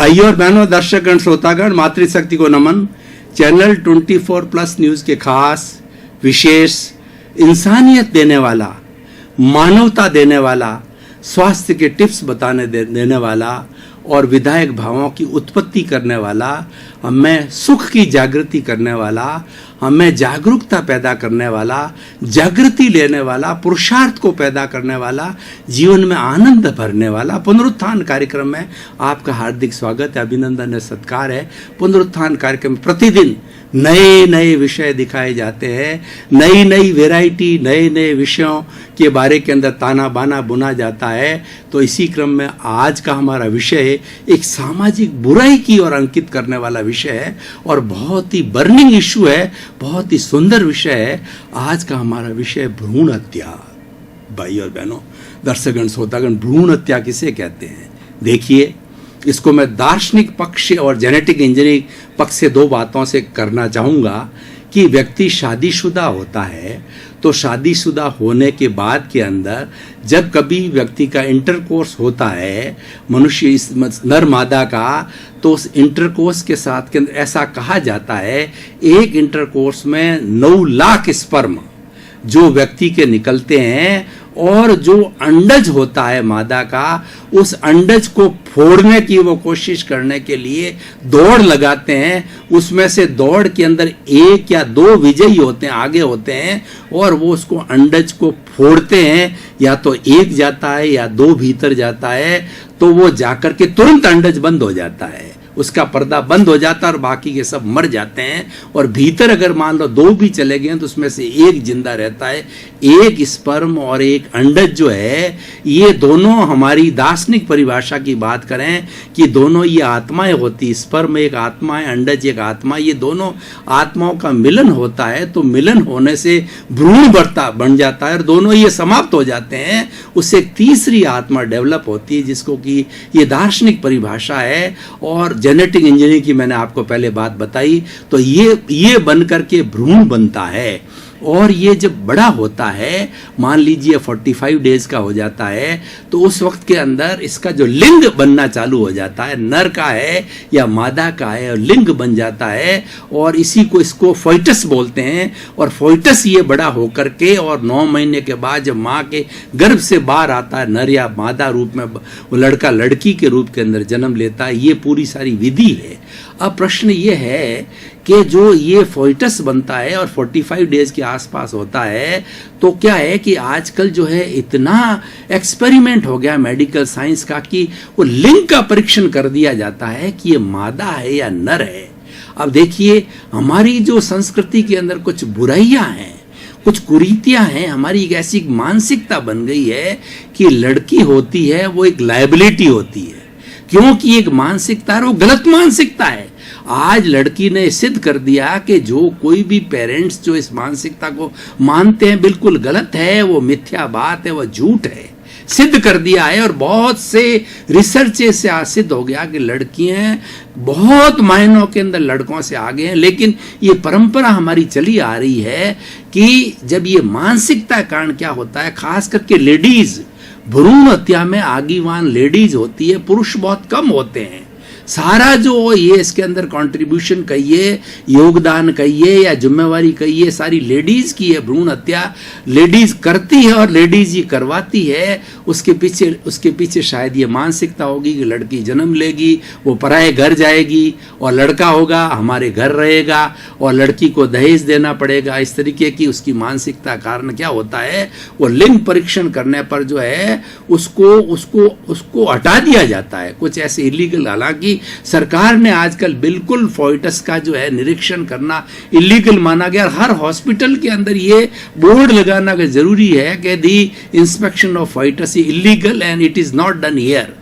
भाइयों और बहनों, दर्शकगण, श्रोतागण, मातृशक्ति को नमन। चैनल 24+ न्यूज के खास विशेष इंसानियत देने वाला, मानवता देने वाला, स्वास्थ्य के टिप्स देने वाला और विधायक भावों की उत्पत्ति करने वाला, हमें सुख की जागृति करने वाला, हमें जागरूकता पैदा करने वाला, जागृति लेने वाला, पुरुषार्थ को पैदा करने वाला, जीवन में आनंद भरने वाला पुनरुत्थान कार्यक्रम में आपका हार्दिक स्वागत है, अभिनंदन है, सत्कार है। पुनरुत्थान कार्यक्रम में प्रतिदिन नए नए विषय दिखाए जाते हैं, नई नई वैरायटी, नए नए विषयों के बारे के अंदर ताना बाना बुना जाता है। तो इसी क्रम में आज का हमारा विषय एक सामाजिक बुराई की ओर अंकित करने वाला विषय है और बहुत ही बर्निंग इशू है, बहुत ही सुंदर विषय है। आज का हमारा विषय भ्रूण हत्या। भाई और बहनों, दर्शकगण, श्रोतागण, भ्रूण हत्या किसे कहते हैं? देखिए, इसको मैं दार्शनिक पक्ष और जेनेटिक इंजीनियरिंग पक्ष से दो बातों से करना चाहूँगा कि व्यक्ति शादीशुदा होता है तो शादीशुदा होने के बाद के अंदर जब कभी व्यक्ति का इंटरकोर्स होता है, मनुष्य इस नर मादा का, तो उस इंटरकोर्स के साथ के अंदर ऐसा कहा जाता है एक इंटरकोर्स में 9 लाख स्पर्म जो व्यक्ति के निकलते हैं और जो अंडज होता है मादा का, उस अंडज को फोड़ने की वो कोशिश करने के लिए दौड़ लगाते हैं। उसमें से दौड़ के अंदर 1 या 2 विजयी होते हैं, आगे होते हैं, और वो उसको अंडज को फोड़ते हैं। या तो 1 जाता है या 2 भीतर जाता है, तो वो जाकर के तुरंत अंडज बंद हो जाता है, उसका पर्दा बंद हो जाता है और बाकी के सब मर जाते हैं। और भीतर अगर मान लो 2 भी चले गए तो उसमें से 1 जिंदा रहता है। 1 स्पर्म और 1 अंडज जो है, ये दोनों हमारी दार्शनिक परिभाषा की बात करें कि दोनों ये आत्माएं होती, स्पर्म एक आत्मा है, अंडज एक आत्मा, ये दोनों आत्माओं का मिलन होता है। तो मिलन होने से भ्रूण बन जाता है और दोनों ये समाप्त हो जाते हैं। उससे एक तीसरी आत्मा डेवलप होती है, जिसको कि ये दार्शनिक परिभाषा है। और जेनेटिक इंजीनियरिंग की मैंने आपको पहले बात बताई। तो ये बन करके भ्रूण बनता है और ये जब बड़ा होता है, मान लीजिए 45 डेज का हो जाता है, तो उस वक्त के अंदर इसका जो लिंग बनना चालू हो जाता है, नर का है या मादा का है, और लिंग बन जाता है। और इसको फोइटस बोलते हैं। और फोइटस ये बड़ा होकर के और 9 महीने के बाद जब माँ के गर्भ से बाहर आता है, नर या मादा रूप में, वो लड़का लड़की के रूप के अंदर जन्म लेता है। ये पूरी सारी विधि है। अब प्रश्न ये है कि जो ये फोइटस बनता है और 45 डेज के आसपास होता है, तो क्या है कि आजकल जो है इतना एक्सपेरिमेंट हो गया मेडिकल साइंस का कि वो लिंग का परीक्षण कर दिया जाता है कि ये मादा है या नर है। अब देखिए, हमारी जो संस्कृति के अंदर कुछ बुराइयां हैं, कुछ कुरीतियां हैं, हमारी एक ऐसी मानसिकता बन गई है कि लड़की होती है वो एक लायबिलिटी होती है, क्योंकि एक मानसिकता है, वो गलत मानसिकता है। आज लड़की ने सिद्ध कर दिया कि जो कोई भी पेरेंट्स जो इस मानसिकता को मानते हैं बिल्कुल गलत है, वो मिथ्या बात है, वो झूठ है, सिद्ध कर दिया है। और बहुत से रिसर्च से सिद्ध हो गया कि लड़कियां बहुत मायनों के अंदर लड़कों से आगे हैं। लेकिन ये परंपरा हमारी चली आ रही है कि जब ये मानसिकता के कारण क्या होता है, खास करके लेडीज, भ्रूण हत्या में आगीवान लेडीज होती है, पुरुष बहुत कम होते हैं। सारा जो ये इसके अंदर कंट्रीब्यूशन कहिए, योगदान कहिए या जिम्मेवारी कहिए, सारी लेडीज की है। भ्रूण हत्या लेडीज करती है और लेडीज ही करवाती है। उसके पीछे शायद ये मानसिकता होगी कि लड़की जन्म लेगी, वो पराये घर जाएगी, और लड़का होगा हमारे घर रहेगा और लड़की को दहेज देना पड़ेगा। इस तरीके की उसकी मानसिकता कारण क्या होता है, वो लिंग परीक्षण करने पर जो है उसको हटा दिया जाता है। कुछ ऐसे इलीगल, हालांकि सरकार ने आजकल बिल्कुल फोइटस का जो है निरीक्षण करना इलीगल माना गया। हर हॉस्पिटल के अंदर ये बोर्ड लगाना जरूरी है कि the inspection of foetus illegal and it is not done here.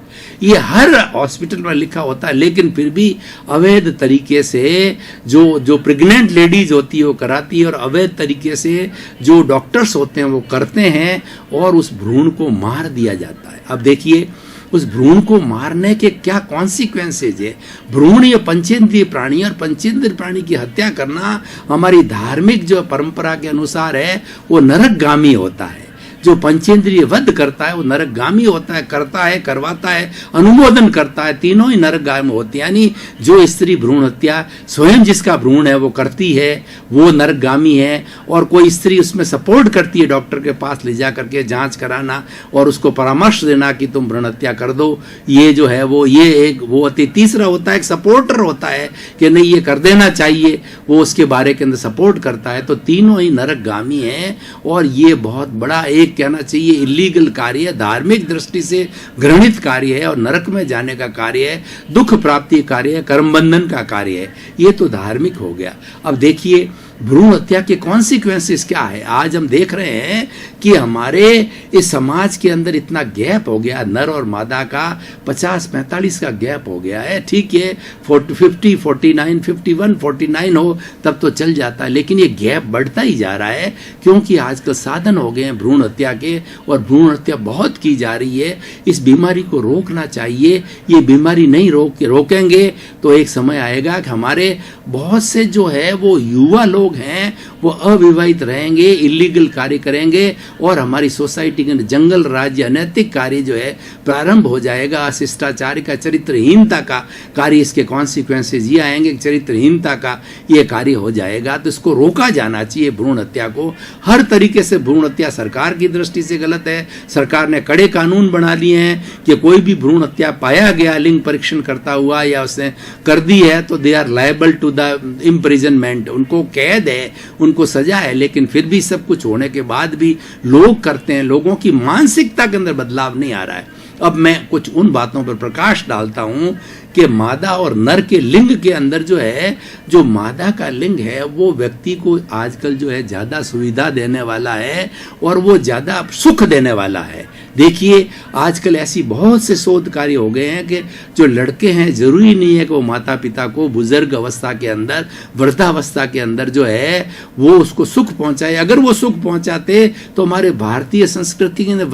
ये हर हॉस्पिटल में लिखा होता है, लेकिन फिर भी अवैध तरीके से जो प्रेग्नेंट लेडीज होती है वो कराती है, और अवैध तरीके से जो डॉक्टर्स होते हैं वो करते हैं, और उस भ्रूण को मार दिया जाता है। अब देखिए, उस भ्रूण को मारने के क्या कॉन्सिक्वेंसेज है। भ्रूण ये पंचेंद्रिय प्राणी, और पंचेंद्रिय प्राणी की हत्या करना हमारी धार्मिक जो परंपरा के अनुसार है वो नरकगामी होता है। जो पंचेंद्रिय वध करता है वो नरकगामी होता है, करता है, करवाता है, अनुमोदन करता है, तीनों ही नरकगामी होते हैं। यानी जो स्त्री भ्रूण हत्या स्वयं जिसका भ्रूण है वो करती है वो नरकगामी है, और कोई स्त्री उसमें सपोर्ट करती है डॉक्टर के पास ले जा करके जांच कराना और उसको परामर्श देना कि तुम भ्रूण हत्या कर दो, ये जो है वो ये एक वो होती। तीसरा होता है एक सपोर्टर होता है कि नहीं ये कर देना चाहिए, वो उसके बारे के अंदर सपोर्ट करता है। तो तीनों ही नरकगामी हैं और ये बहुत बड़ा एक कहना चाहिए इलीगल कार्य है, धार्मिक दृष्टि से घृणित कार्य है और नरक में जाने का कार्य है, दुख प्राप्ति कार्य है, कर्म बंधन का कार्य है। ये तो धार्मिक हो गया। अब देखिए भ्रूण हत्या के कॉन्सिक्वेंसेस क्या है। आज हम देख रहे हैं कि हमारे इस समाज के अंदर इतना गैप हो गया, नर और मादा का 50-45 का गैप हो गया है। ठीक है 50, 49, 51, 49 हो तब तो चल जाता है, लेकिन ये गैप बढ़ता ही जा रहा है क्योंकि आजकल साधन हो गए हैं भ्रूण हत्या के और भ्रूण हत्या बहुत की जा रही है। इस बीमारी को रोकना चाहिए। ये बीमारी नहीं रोकेंगे तो एक समय आएगा कि हमारे बहुत से जो है वो युवा लोग हैं वो अविवाहित रहेंगे, इलीगल कार्य करेंगे और हमारी सोसाइटी के अंदर जंगल राज्य अनैतिक कार्य जो है प्रारंभ हो जाएगा। शिष्टाचार का, चरित्रहीनता का कार्य, इसके कॉन्सिक्वेंसेज ये आएंगे, चरित्रहीनता का ये कार्य हो जाएगा। तो इसको रोका जाना चाहिए भ्रूण हत्या को हर तरीके से। भ्रूण हत्या सरकार की दृष्टि से गलत है, सरकार ने कड़े कानून बना लिए हैं कि कोई भी भ्रूण हत्या पाया गया लिंग परीक्षण करता हुआ या उसने कर दी है तो they are liable to the imprisonment, उनको कैद है, उनको सजा है। लेकिन फिर भी सब कुछ होने के बाद भी लोग करते हैं, लोगों की मानसिकता के अंदर बदलाव नहीं आ रहा है। अब मैं कुछ उन बातों पर प्रकाश डालता हूं कि मादा और नर के लिंग के अंदर जो है, जो मादा का लिंग है वो व्यक्ति को आजकल जो है ज्यादा सुविधा देने वाला है और वो ज्यादा सुख देने वाला है। देखिए आजकल ऐसी बहुत से शोध कार्य हो गए हैं कि जो लड़के हैं जरूरी नहीं है कि वो माता पिता को बुजुर्ग अवस्था के अंदर, वृद्धावस्था के अंदर जो है वो उसको सुख पहुंचाए। अगर वो सुख पहुंचाते तो हमारे भारतीय संस्कृति के अंदर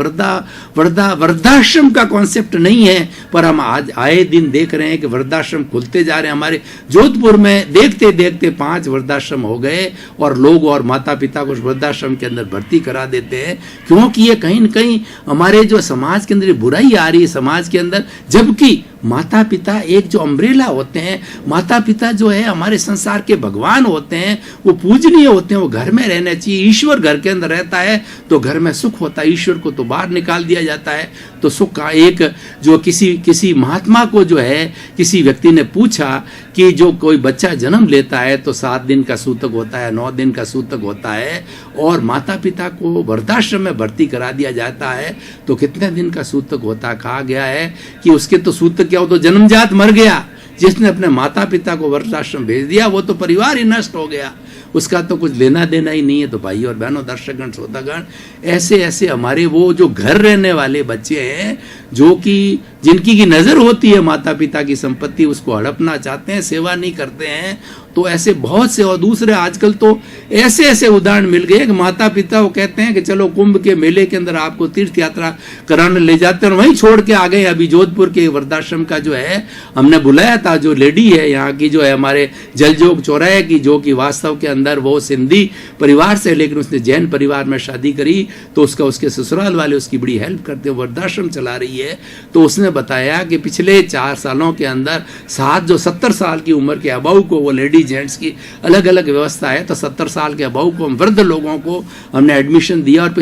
वृद्धाश्रम का कॉन्सेप्ट नहीं है, पर हम आज आए दिन देख रहे हैं कि वृद्धाश्रम खुलते जा रहे हैं। हमारे जोधपुर में देखते देखते 5 वृद्धाश्रम हो गए और लोग और माता पिता को वृद्धाश्रम के अंदर भर्ती करा देते हैं क्योंकि ये कहीं न कहीं हमारे जो समाज के अंदर बुराई आ रही है समाज के अंदर। जबकि माता पिता एक जो अम्ब्रेला होते हैं, माता पिता जो है हमारे संसार के भगवान होते हैं, वो पूजनीय होते हैं, वो घर में रहने चाहिए। ईश्वर घर के अंदर रहता है तो घर में सुख होता है, ईश्वर को तो बाहर निकाल दिया जाता है। तो सुख का एक जो किसी महात्मा को जो है किसी व्यक्ति ने पूछा कि जो कोई बच्चा जन्म लेता है तो 7 दिन का सूतक होता है, 9 दिन का सूतक होता है और माता पिता को वृद्धाश्रम में भर्ती करा दिया जाता है तो कितने दिन का सूतक होता है। कहा गया है कि उसके तो सूतक क्या हो, तो जन्मजात मर गया। जिसने अपने माता पिता को वृद्धाश्रम भेज दिया वो तो परिवार ही नष्ट हो गया, उसका तो कुछ लेना देना ही नहीं है। तो भाई और बहनों, दर्शकगण, श्रोतागण, ऐसे ऐसे हमारे वो जो घर रहने वाले बच्चे हैं जो कि जिनकी की नजर होती है माता पिता की संपत्ति उसको हड़पना चाहते हैं, सेवा नहीं करते हैं, तो ऐसे बहुत से। और दूसरे आजकल तो ऐसे ऐसे उदाहरण मिल गए कि माता पिता वो कहते हैं कि चलो कुंभ के मेले के अंदर आपको तीर्थ यात्रा कराने ले जाते हैं और वहीं छोड़ के आ गए। अभी जोधपुर के वृद्धाश्रम का जो है हमने बुलाया था, जो लेडी है यहाँ की जो है हमारे जलजोग चौराहे की, जो कि वास्तव के अंदर वो सिंधी परिवार से लेकिन उसने जैन परिवार में शादी करी तो उसके ससुराल वाले उसकी बड़ी हेल्प करते, वृद्धाश्रम चला रही है। तो उसने बताया कि पिछले 4 सालों के अंदर 70 साल की उम्र के अबाऊ को, वो लेडी जेंट्स की अलग अलग व्यवस्था है, तो 70 साल के अबाऊ को, वृद्ध लोगों को हमने एडमिशन दिया और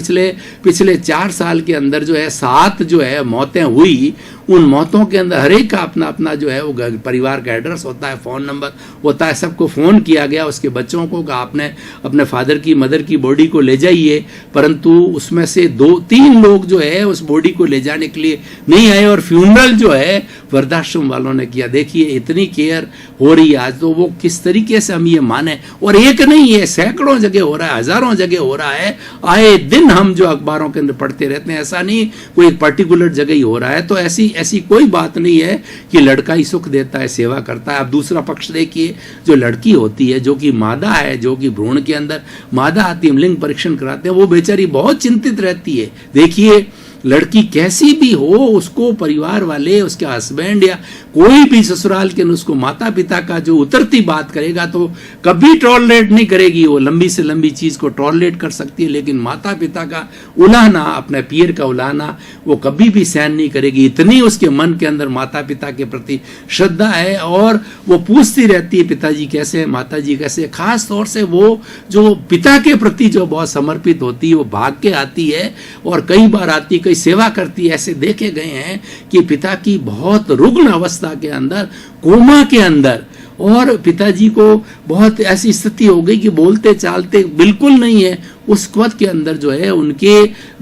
पिछले 4 साल के अंदर जो है 7 जो है मौतें हुई। उन मौतों के अंदर हर एक का अपना अपना जो है वो परिवार का एड्रेस होता है, फ़ोन नंबर होता है, सबको फ़ोन किया गया। उसके बच्चों को कहा आपने अपने फादर की मदर की बॉडी को ले जाइए, परंतु उसमें से 2-3 लोग जो है उस बॉडी को ले जाने के लिए नहीं आए और फ्यूनरल जो है वृद्धाश्रम वालों ने किया। देखिए इतनी केयर हो रही है आज, तो वो किस तरीके से हम ये माने। और एक नहीं है, सैकड़ों जगह हो रहा है, हजारों जगह हो रहा है। आए दिन हम जो अखबारों के अंदर पढ़ते रहते हैं, ऐसा नहीं कोई पर्टिकुलर जगह ही हो रहा है। तो ऐसी कोई बात नहीं है कि लड़का ही सुख देता है, सेवा करता है। अब दूसरा पक्ष देखिए, जो लड़की होती है, जो कि मादा है, जो कि भ्रूण के अंदर मादा आती है, लिंग परीक्षण कराते हैं, वो बेचारी बहुत चिंतित रहती है। देखिए लड़की कैसी भी हो, उसको परिवार वाले, उसके हस्बैंड या कोई भी ससुराल के उसको माता पिता का जो उतरती बात करेगा तो कभी टॉलरेट नहीं करेगी। वो लंबी से लंबी चीज को टॉलरेट कर सकती है, लेकिन माता पिता का उलाहना, अपने पीर का उलाहना वो कभी भी सहन नहीं करेगी। इतनी उसके मन के अंदर माता पिता के प्रति श्रद्धा है, और वो पूछती रहती है पिताजी कैसे हैं, माता जी कैसे हैं। खास तौर से वो जो पिता के प्रति जो बहुत समर्पित होती है, वो भाग के आती है और कई बार आती, कई सेवा करती है। ऐसे देखे गए हैं कि पिता की बहुत रुग्ण अवस्था के अंदर, कोमा के अंदर, और पिताजी को बहुत ऐसी स्थिति हो गई कि बोलते चालते बिल्कुल नहीं है, उस वक्त के अंदर जो है उनके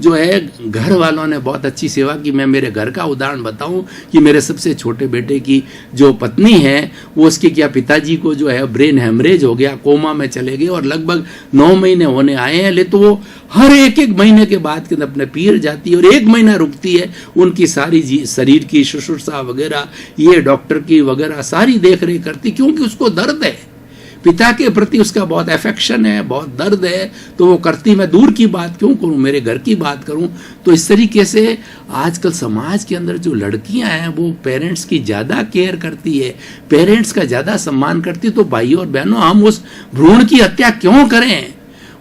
जो है घर वालों ने बहुत अच्छी सेवा की। मैं मेरे घर का उदाहरण बताऊं कि मेरे सबसे छोटे बेटे की जो पत्नी है, वो उसके क्या पिताजी को जो है ब्रेन हेमरेज हो गया, कोमा में चले गए और लगभग 9 महीने होने आए हैं। ले तो वो हर एक महीने के बाद के अपने पीर जाती है और 1 महीना रुकती है, उनकी सारी शरीर की शुश्रूषा वगैरह, ये डॉक्टर की वगैरह सारी देख रेख करती, क्योंकि उसको दर्द है, पिता के प्रति उसका बहुत अफेक्शन है, बहुत दर्द है, तो वो करती। मैं दूर की बात क्यों करूं, मेरे घर की बात करूं। तो इस तरीके से आजकल समाज के अंदर जो लड़कियां हैं वो पेरेंट्स की ज़्यादा केयर करती है, पेरेंट्स का ज़्यादा सम्मान करती। तो भाइयों और बहनों, हम उस भ्रूण की हत्या क्यों करें?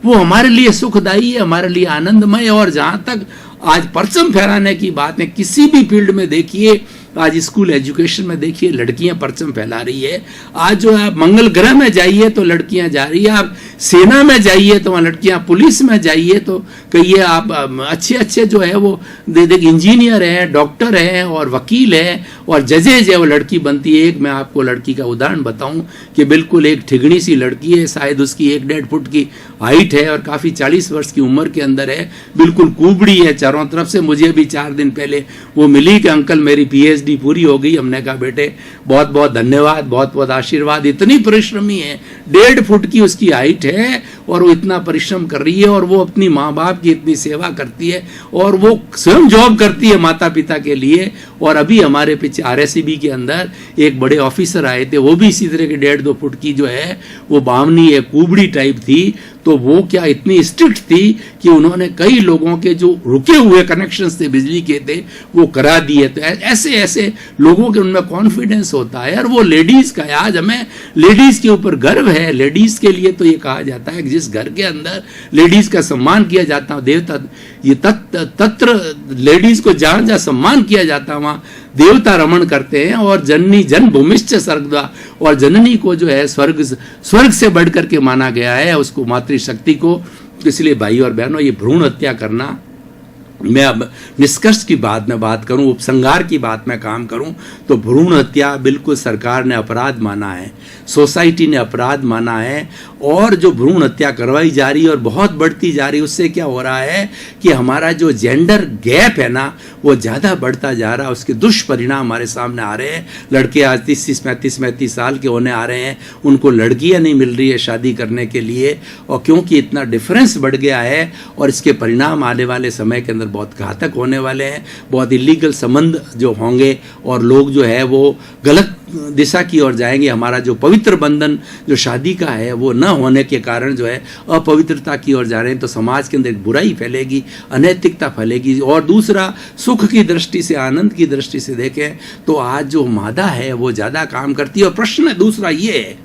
वो हमारे लिए सुखदायी है, हमारे लिए आनंदमय। और जहाँ तक आज परचम फहराने की बात है, किसी भी फील्ड में देखिए, आज स्कूल एजुकेशन में देखिए लड़कियां परचम फैला रही है। आज जो आप मंगल ग्रह में जाइए तो लड़कियां जा रही है, आप सेना में जाइए तो वहाँ लड़कियां, पुलिस में जाइए तो कहिए आप अच्छे अच्छे जो है वो देख इंजीनियर हैं, डॉक्टर हैं और वकील हैं और जजेज है, वो लड़की बनती है। एक मैं आपको लड़की का उदाहरण बताऊं कि बिल्कुल एक ठिगड़ी सी लड़की है, शायद उसकी 1-1.5 फुट की हाइट है और काफ़ी 40 वर्ष की उम्र के अंदर है, बिल्कुल कुबड़ी है चारों तरफ से। मुझे भी 4 दिन पहले वो मिली कि अंकल मेरी PhD पूरी हो गई। हमने कहा बेटे बहुत बहुत धन्यवाद, बहुत बहुत आशीर्वाद। इतनी परिश्रमी है, 1.5 फुट की उसकी हाइट है और वो इतना परिश्रम कर रही है और वो अपनी माँ बाप की इतनी सेवा करती है और वो स्वयं जॉब करती है माता पिता के लिए। और अभी हमारे पीछे RSCB के अंदर एक बड़े ऑफिसर आए थे, वो भी इसी तरह के 1.5-2 फुट की जो है वो बावनी है, कुबड़ी टाइप थी। तो वो क्या इतनी स्ट्रिक्ट थी कि उन्होंने कई लोगों के जो रुके हुए कनेक्शंस थे बिजली के थे वो करा दिए। तो ऐसे ऐसे लोगों के उनमें कॉन्फिडेंस होता है। और वो लेडीज का, आज हमें लेडीज के ऊपर गर्व है। लेडीज के लिए तो ये कहा जाता है कि जिस घर के अंदर लेडीज का सम्मान किया जाता है, देवता ये तत्र लेडीज को जहां जहां सम्मान किया जाता है वहां देवता रमण करते हैं। और जननी जन भूमिश्च स्वर्गदा, और जननी को जो है स्वर्ग से बढ़कर के माना गया है, उसको मातृशक्ति को। इसलिए भाई और बहनों, ये भ्रूण हत्या करना, मैं अब निष्कर्ष की बात में बात करूं, उपसंहार की बात में काम करूं, तो भ्रूण हत्या बिल्कुल सरकार ने अपराध माना है, सोसाइटी ने अपराध माना है। और जो भ्रूण हत्या करवाई जा रही है और बहुत बढ़ती जा रही है, उससे क्या हो रहा है कि हमारा जो जेंडर गैप है ना, वो ज़्यादा बढ़ता जा रहा है। उसके दुष्परिणाम हमारे सामने आ रहे हैं। लड़के आज 30-35 साल के होने आ रहे हैं, उनको लड़कियां नहीं मिल रही है शादी करने के लिए। और क्योंकि इतना डिफरेंस बढ़ गया है, और इसके परिणाम आने वाले समय के अंदर बहुत घातक होने वाले हैं। बहुत इलीगल संबंध जो होंगे और लोग जो है वो गलत दिशा की ओर जाएंगे। हमारा जो पवित्र बंधन जो शादी का है वो न होने के कारण जो है अपवित्रता की ओर जा रहे हैं। तो समाज के अंदर एक बुराई फैलेगी, अनैतिकता फैलेगी। और दूसरा, सुख की दृष्टि से, आनंद की दृष्टि से देखें तो आज जो मादा है वो ज़्यादा काम करती है। और प्रश्न दूसरा ये है,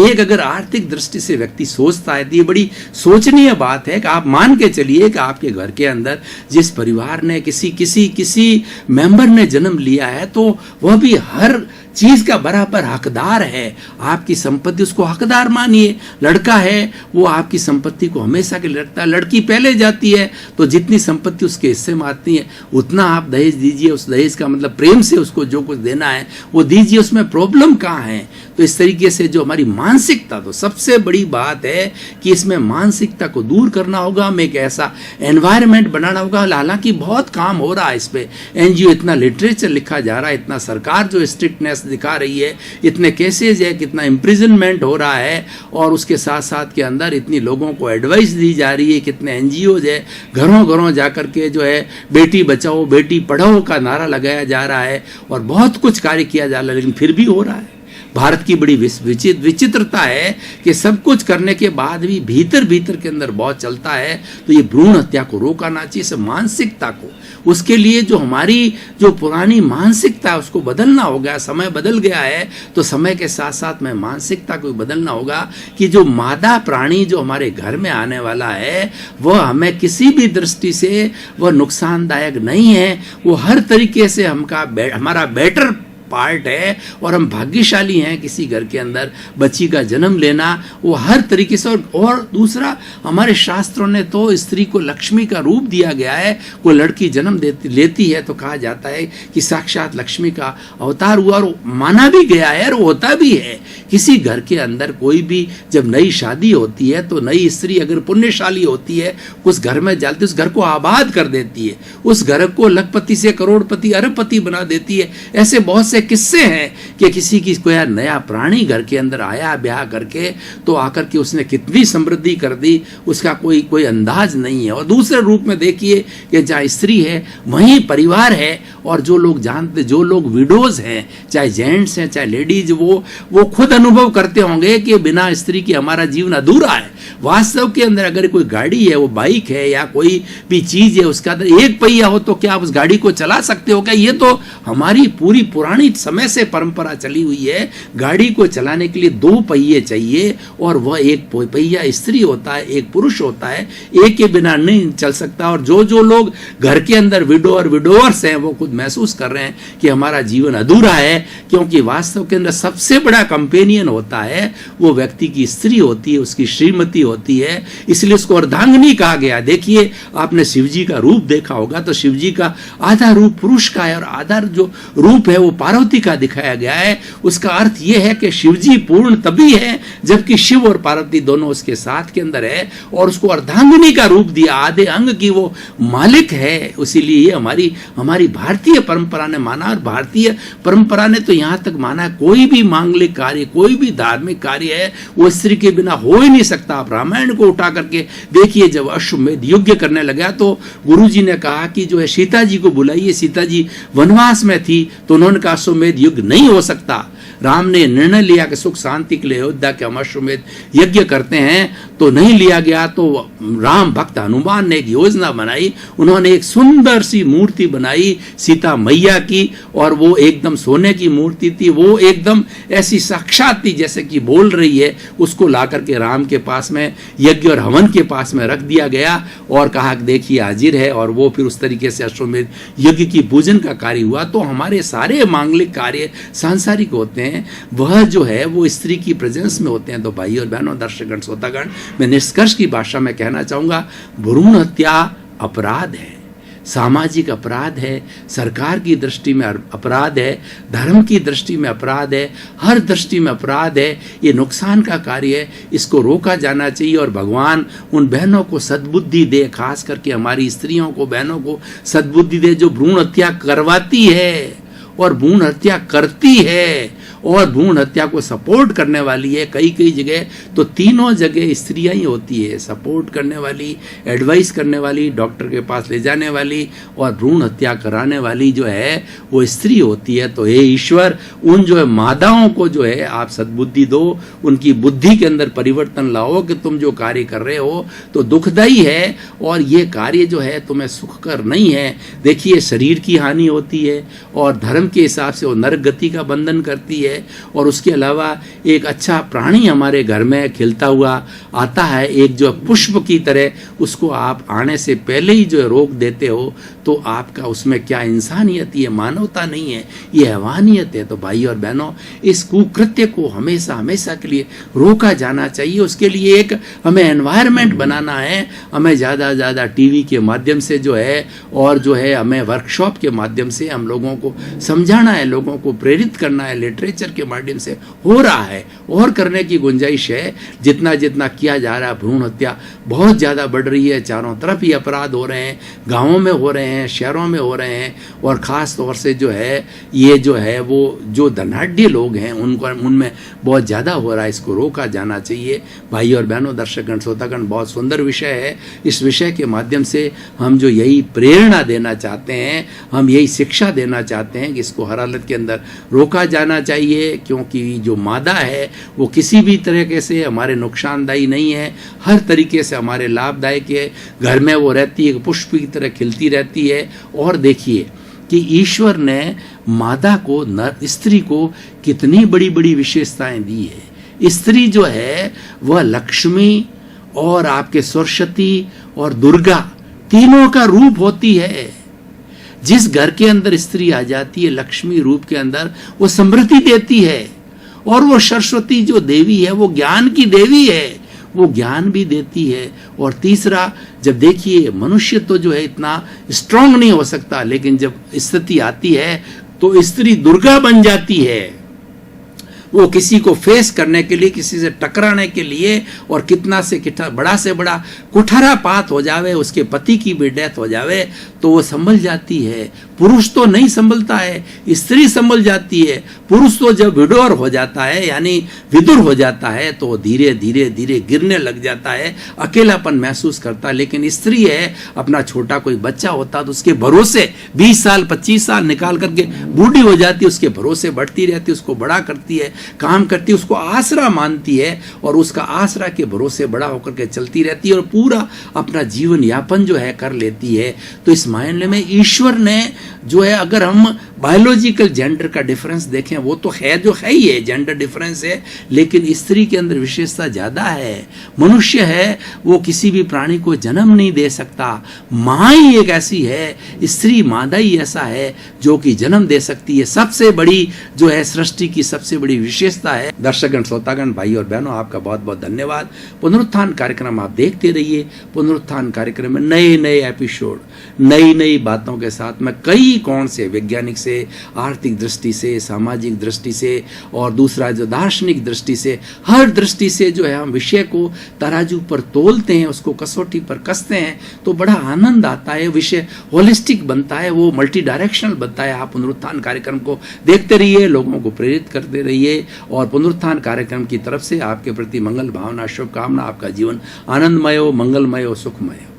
एक अगर आर्थिक दृष्टि से व्यक्ति सोचता है तो ये बड़ी सोचनीय बात है कि आप मान के चलिए कि आपके घर के अंदर जिस परिवार ने किसी मेंबर ने जन्म लिया है, तो वह भी हर चीज का बराबर हकदार है। आपकी संपत्ति, उसको हकदार मानिए। लड़का है वो आपकी संपत्ति को हमेशा के लिए रखता है। लड़की पहले जाती है तो जितनी संपत्ति उसके हिस्से में आती है उतना आप दहेज दीजिए। उस दहेज का मतलब प्रेम से उसको जो कुछ देना है वो दीजिए, उसमें प्रॉब्लम कहाँ है। तो इस तरीके से जो हमारी मानसिकता, तो सबसे बड़ी बात है कि इसमें मानसिकता को दूर करना होगा, हमें एक ऐसा एनवायरनमेंट बनाना होगा। हालांकि बहुत काम हो रहा है इस पे, NGO इतना लिटरेचर लिखा जा रहा है, इतना सरकार जो स्ट्रिक्टनेस दिखा रही है, इतने केसेज है, कितना इम्प्रिजनमेंट हो रहा है, और उसके साथ साथ के अंदर इतनी लोगों को एडवाइस दी जा रही है, कितने NGOs है, घरों घरों जाकर के जो है बेटी बचाओ बेटी पढ़ाओ का नारा लगाया जा रहा है और बहुत कुछ कार्य किया जा रहा है। लेकिन फिर भी हो रहा है, भारत की बड़ी विचित्रता है कि सब कुछ करने के बाद भी भीतर भीतर के अंदर बहुत चलता है। तो ये भ्रूण हत्या को रोकना चाहिए, इस मानसिकता को, उसके लिए जो हमारी जो पुरानी मानसिकता है उसको बदलना होगा। समय बदल गया है तो समय के साथ साथ में मानसिकता को बदलना होगा कि जो मादा प्राणी जो हमारे घर में आने वाला है वह हमें किसी भी दृष्टि से वह नुकसानदायक नहीं है, वो हर तरीके से हमारा बेटर पार्ट है और हम भाग्यशाली हैं किसी घर के अंदर बच्ची का जन्म लेना, वो हर तरीके से। और दूसरा, हमारे शास्त्रों ने तो स्त्री को लक्ष्मी का रूप दिया गया है। कोई लड़की जन्म लेती है तो कहा जाता है कि साक्षात लक्ष्मी का अवतार हुआ, और माना भी गया है और होता भी है। किसी घर के अंदर कोई भी जब नई शादी होती है तो नई स्त्री अगर पुण्यशाली होती है, उस घर में जाती है, उस घर को आबाद कर देती है, उस घर को लखपति से करोड़पति अरबपति बना देती है। ऐसे बहुत से किस्से हैं कि किसी की कोई नया प्राणी घर के अंदर आया ब्याह करके तो आकर के उसने कितनी समृद्धि कर दी, उसका कोई अंदाज नहीं है। और दूसरे रूप में देखिए कि जहाँ स्त्री है वहीं परिवार है, और जो लोग जानते, जो लोग विडोज हैं, चाहे जेंट्स हैं चाहे लेडीज, वो खुद अनुभव करते होंगे कि बिना स्त्री के हमारा जीवन अधूरा है। वास्तव के अंदर अगर कोई गाड़ी है, वो बाइक है या कोई भी चीज है, उसका अंदर एक पहिया हो तो क्या आप उस गाड़ी को चला सकते हो क्या? ये तो हमारी पूरी पुरानी समय से परंपरा चली हुई है। गाड़ी को चलाने के लिए दो पहिए चाहिए, और वह एक पहिया स्त्री होता है, एक पुरुष होता है, एक के बिना नहीं चल सकता। और जो लोग घर के अंदर विडो और विडोवर्स हैं वो खुद महसूस कर रहे हैं कि हमारा जीवन अधूरा है, क्योंकि वास्तव के अंदर सबसे बड़ा कंपेनियन होता है वो व्यक्ति की स्त्री होती है, उसकी श्रीमती होती है। इसलिए उसको अर्धांगिनी कहा गया। देखिए, आपने शिव जी का रूप देखा होगा तो शिव जी का आधा रूप पुरुष का है और आधा जो रूप है वो पार्वती का दिखाया गया है। उसका अर्थ यह है कि शिव जी पूर्ण तभी है जबकि शिव और पार्वती दोनों उसके साथ के अंदर है, और उसको अर्धांगिनी का रूप दिया, आधे अंग की वो मालिक है। इसीलिए ये हमारी भारतीय परंपरा ने माना, और भारतीय परंपरा ने तो यहां तक माना कोई भी मांगलिक कार्य, कोई भी धार्मिक कार्य है वो स्त्री के बिना हो ही नहीं सकता। आप रामायण को उठा करके देखिए, जब अश्वमेध यज्ञ करने लगा तो गुरु जी ने कहा कि जो है सीता जी को बुलाइए। सीता जी वनवास में थी तो उन्होंने कहा अश्वमेध युद्ध नहीं हो सकता। राम ने निर्णय लिया कि सुख शांति के लिए अयोध्या के हम अश्वमेध यज्ञ करते हैं, तो नहीं लिया गया। तो राम भक्त हनुमान ने एक योजना बनाई, उन्होंने एक सुंदर सी मूर्ति बनाई सीता मैया की, और वो एकदम सोने की मूर्ति थी, वो एकदम ऐसी साक्षात थी जैसे कि बोल रही है। उसको ला करके राम के पास में यज्ञ और हवन के पास में रख दिया गया और कहा कि देखिए हाजिर है, और वो फिर उस तरीके से अश्वमेध यज्ञ की पूजन का कार्य हुआ। तो हमारे सारे मांगलिक कार्य सांसारिक होते हैं, वह जो है वो स्त्री की प्रेजेंस में होते हैं। तो भाई और बहनों, दर्शकगण, श्रोतागण, मैं निष्कर्ष की भाषा में कहना चाहूंगा, भ्रूण हत्या अपराध है, सामाजिक अपराध है, सरकार की दृष्टि में अपराध है, धर्म की दृष्टि में अपराध है, हर दृष्टि में अपराध है। ये नुकसान का कार्य है, इसको रोका जाना चाहिए। और भगवान उन बहनों को सद्बुद्धि दे, खास करके हमारी स्त्रियों को, बहनों को सद्बुद्धि दे जो भ्रूण हत्या करवाती है और भ्रूण हत्या करती है और भ्रूण हत्या को सपोर्ट करने वाली है। कई जगह तो तीनों जगह स्त्रियां ही होती है, सपोर्ट करने वाली, एडवाइस करने वाली, डॉक्टर के पास ले जाने वाली, और भ्रूण हत्या कराने वाली जो है वो स्त्री होती है। तो हे ईश्वर, उन जो है मादाओं को जो है आप सद्बुद्धि दो, उनकी बुद्धि के अंदर परिवर्तन लाओ कि तुम जो कार्य कर रहे हो तो दुखदायी है, और ये कार्य जो है तुम्हें सुखकर नहीं है। देखिए, शरीर की हानि होती है और धर्म के हिसाब से वो नरक गति का बंधन करती है। और उसके अलावा एक अच्छा प्राणी हमारे घर में खिलता हुआ आता है, एक जो पुष्प की तरह, उसको आप आने से पहले ही जो रोक देते हो, तो आपका उसमें क्या इंसानियत, ये मानवता नहीं है, ये हैवानियत है। तो भाई और बहनों, इस कुकृत्य को हमेशा हमेशा के लिए रोका जाना चाहिए। उसके लिए एक हमें एनवायरनमेंट बनाना है, हमें ज़्यादा से ज़्यादा टीवी के माध्यम से जो है, और जो है हमें वर्कशॉप के माध्यम से हम लोगों को समझाना है, लोगों को प्रेरित करना है, लिटरेचर के माध्यम से हो रहा है और करने की गुंजाइश है। जितना जितना किया जा रहा है, भ्रूण हत्या बहुत ज़्यादा बढ़ रही है, चारों तरफ ही अपराध हो रहे हैं, गाँवों में हो रहे हैं, शहरों में हो रहे हैं, और ख़ास तौर से जो है ये जो है वो जो धनाढ़ लोग हैं उनमें बहुत ज़्यादा हो रहा है। इसको रोका जाना चाहिए। भाई और बहनों, दर्शकगण, श्रोतागण, बहुत सुंदर विषय है। इस विषय के माध्यम से हम जो यही प्रेरणा देना चाहते हैं, हम यही शिक्षा देना चाहते हैं कि इसको हर हालत के अंदर रोका जाना चाहिए। चाहिए, क्योंकि जो मादा है वो किसी भी तरीके से हमारे नुकसानदायी नहीं है, हर तरीके से हमारे लाभदायक है। घर में वो रहती है, पुष्प की तरह खिलती रहती है। और देखिए कि ईश्वर ने मादा को, स्त्री को कितनी बड़ी बड़ी विशेषताएं दी है। स्त्री जो है वह लक्ष्मी और आपके सरस्वती और दुर्गा तीनों का रूप होती है। जिस घर के अंदर स्त्री आ जाती है लक्ष्मी रूप के अंदर, वो समृद्धि देती है। और वो सरस्वती जो देवी है वो ज्ञान की देवी है, वो ज्ञान भी देती है। और तीसरा, जब देखिए मनुष्य तो जो है इतना स्ट्रांग नहीं हो सकता, लेकिन जब स्थिति आती है तो स्त्री दुर्गा बन जाती है। वो किसी को फेस करने के लिए, किसी से टकराने के लिए, और कितना से कितना बड़ा से बड़ा कुठारापात हो जावे, उसके पति की भी डेथ हो जावे तो वो संभल जाती है। पुरुष तो नहीं संभलता है, स्त्री संभल जाती है। पुरुष तो जब विडोर हो जाता है, यानी विदुर हो जाता है, तो धीरे धीरे धीरे गिरने लग जाता है, अकेलापन महसूस करता है। लेकिन स्त्री है, अपना छोटा कोई बच्चा होता तो उसके भरोसे 20 साल 25 साल निकाल करके बूढ़ी हो जाती है, उसके भरोसे बढ़ती रहती है, उसको बड़ा करती है, काम करती है, उसको आसरा मानती है और उसका आसरा के भरोसे बड़ा होकर के चलती रहती है और पूरा अपना जीवन यापन जो है कर लेती है। तो इस मायने में ईश्वर ने जो है, अगर हम बायोलॉजिकल जेंडर का डिफरेंस देखें, वो तो है जो है ही है, जेंडर डिफरेंस है, लेकिन स्त्री के अंदर विशेषता ज्यादा है। मनुष्य है वो किसी भी प्राणी को जन्म नहीं दे सकता, माँ ही एक ऐसी है, स्त्री मादा ही ऐसा है जो कि जन्म दे सकती है। सबसे बड़ी जो है सृष्टि की सबसे बड़ी विशेषता है। दर्शकगण, श्रोतागण, भाई और बहनों, आपका बहुत बहुत धन्यवाद। पुनरुत्थान कार्यक्रम आप देखते रहिए। पुनरुत्थान कार्यक्रम में नए नए एपिसोड, नई नई बातों के साथ मैं कई कोण से, वैज्ञानिक से, आर्थिक दृष्टि से, सामाजिक दृष्टि से, और दूसरा जो दार्शनिक दृष्टि से, हर दृष्टि से जो है हम विषय को तराजू पर तोलते हैं, उसको कसौटी पर कसते हैं, तो बड़ा आनंद आता है। विषय होलिस्टिक बनता है, वो मल्टी डायरेक्शनल बनता है। आप पुनरुत्थान कार्यक्रम को देखते रहिए, लोगों को प्रेरित करते रहिए, और पुनरुत्थान कार्यक्रम की तरफ से आपके प्रति मंगल भावना, शुभकामना, आपका जीवन आनंदमय हो, मंगलमय हो, सुखमय हो।